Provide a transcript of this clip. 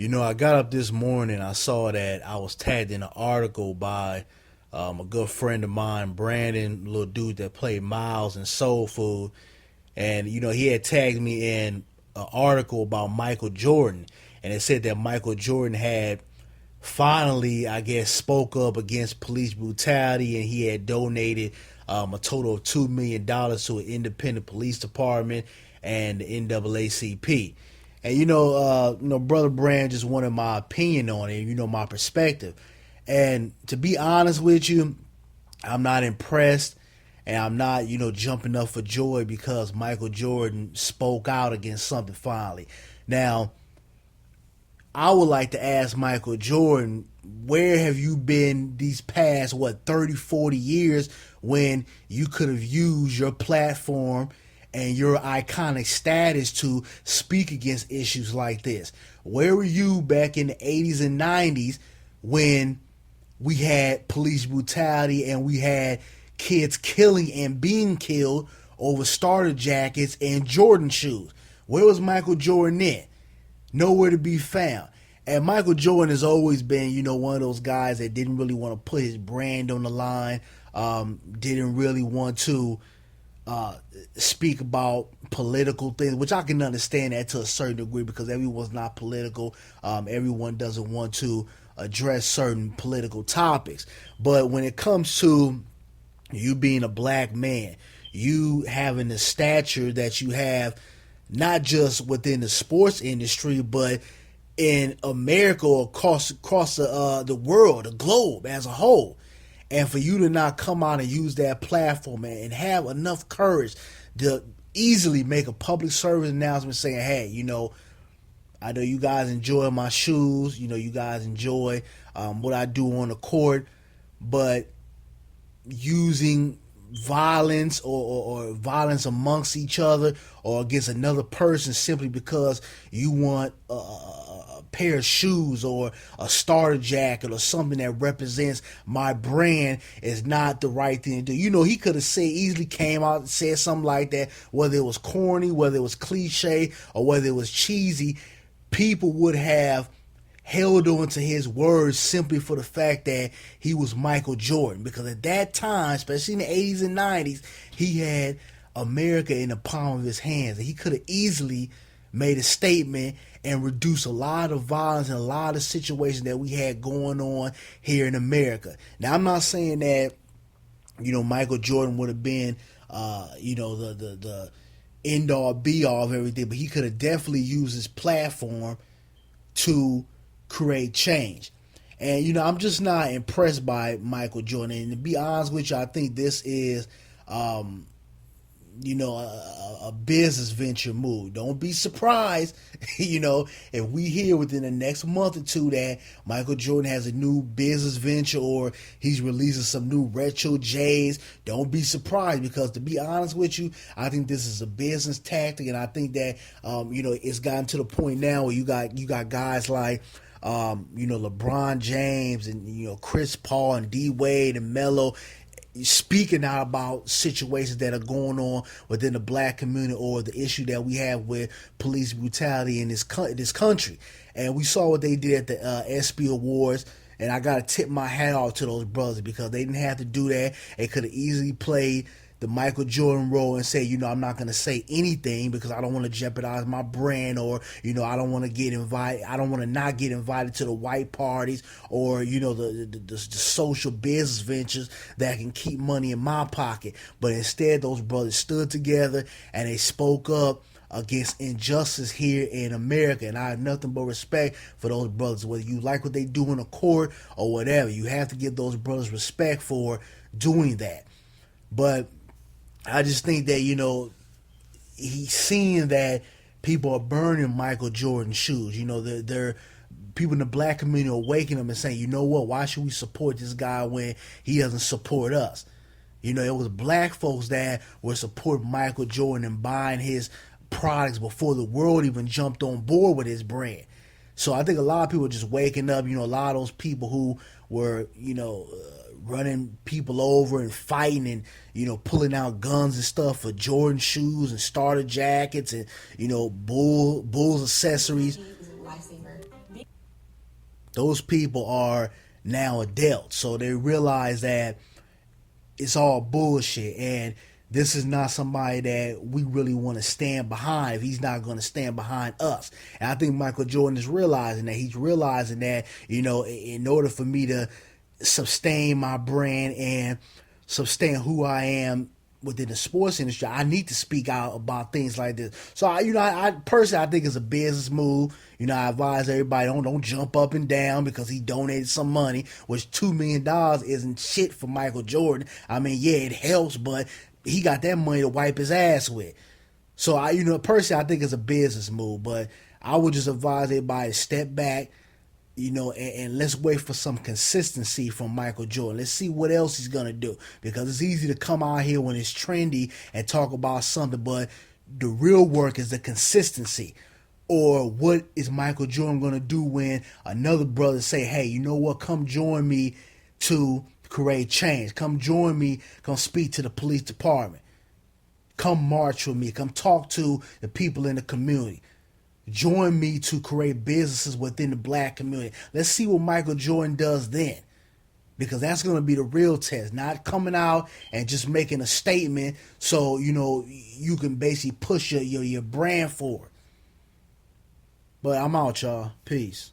I got up this morning. I saw that I was tagged in an article by a good friend of mine, Brandon, little dude that played Miles in Soul Food. And, he had tagged me in an article about Michael Jordan. And it said that Michael Jordan had finally, I guess, spoke up against police brutality, and he had donated a total of $2 million to an independent police department and the NAACP. And Brother Brand just wanted my opinion on it, my perspective. And to be honest with you, I'm not impressed, and I'm not, jumping up for joy because Michael Jordan spoke out against something finally. Now, I would like to ask Michael Jordan, where have you been these past, 30, 40 years when you could have used your platform and your iconic status to speak against issues like this? Where were you back in the 80s and 90s when we had police brutality and we had kids killing and being killed over starter jackets and Jordan shoes? Where was Michael Jordan then? Nowhere to be found. And Michael Jordan has always been, one of those guys that didn't really want to put his brand on the line, didn't really want to speak about political things, which I can understand that to a certain degree because everyone's not political. Everyone doesn't want to address certain political topics. But when it comes to you being a black man, you having the stature that you have, not just within the sports industry, but in America or across the world, the globe as a whole. And for you to not come out and use that platform and have enough courage to easily make a public service announcement saying, hey, I know you guys enjoy my shoes, you guys enjoy what I do on the court, but using violence or violence amongst each other or against another person simply because you want a pair of shoes or a starter jacket or something that represents my brand is not the right thing to do. He could have easily came out and said something like that, whether it was corny, whether it was cliche, or whether it was cheesy. People would have held on to his words simply for the fact that he was Michael Jordan. Because at that time, especially in the 80s and 90s, he had America in the palm of his hands. And he could have easily made a statement and reduced a lot of violence and a lot of situations that we had going on here in America. Now, I'm not saying that, Michael Jordan would have been, the end all be all of everything, but he could have definitely used his platform to create change. And I'm just not impressed by Michael Jordan. And to be honest with you, I think this is a business venture move. Don't be surprised, if we hear within the next month or two that Michael Jordan has a new business venture or he's releasing some new retro J's. Don't be surprised, because to be honest with you, I think this is a business tactic, and I think that it's gotten to the point now where you got guys like LeBron James and Chris Paul and D Wade and Melo speaking out about situations that are going on within the black community or the issue that we have with police brutality in this country. And we saw what they did at the ESPY Awards, and I gotta tip my hat off to those brothers because they didn't have to do that. They could have easily played the Michael Jordan role and say, I'm not going to say anything because I don't want to jeopardize my brand, or, I don't want to get invited. I don't want to not get invited to the white parties or, the social business ventures that can keep money in my pocket. But instead, those brothers stood together and they spoke up against injustice here in America. And I have nothing but respect for those brothers, whether you like what they do in the court or whatever. You have to give those brothers respect for doing that. But I just think that, he's seeing that people are burning Michael Jordan shoes. They're people in the black community are waking up and saying, you know what, why should we support this guy when he doesn't support us? It was black folks that were supporting Michael Jordan and buying his products before the world even jumped on board with his brand. So I think a lot of people are just waking up. A lot of those people who were, running people over and fighting and, pulling out guns and stuff for Jordan shoes and starter jackets and, Bulls accessories. Those people are now adults, so they realize that it's all bullshit, and this is not somebody that we really want to stand behind if he's not going to stand behind us. And I think Michael Jordan is realizing that. He's realizing that, in order for me to sustain my brand and sustain who I am within the sports industry, I need to speak out about things like this. So I personally, I think it's a business move. I advise everybody don't jump up and down because he donated some money, which $2 million isn't shit for Michael Jordan. I mean, yeah, it helps, but he got that money to wipe his ass with. So personally, I think it's a business move, but I would just advise everybody to step back, and let's wait for some consistency from Michael Jordan. Let's see what else he's going to do, because it's easy to come out here when it's trendy and talk about something, but the real work is the consistency. Or what is Michael Jordan going to do when another brother say, hey, you know what, come join me to create change. Come join me, come speak to the police department. Come march with me, come talk to the people in the community. Join me to create businesses within the black community. Let's see what Michael Jordan does then, because that's going to be the real test. Not coming out and just making a statement so you can basically push your brand forward. But I'm out, y'all. Peace.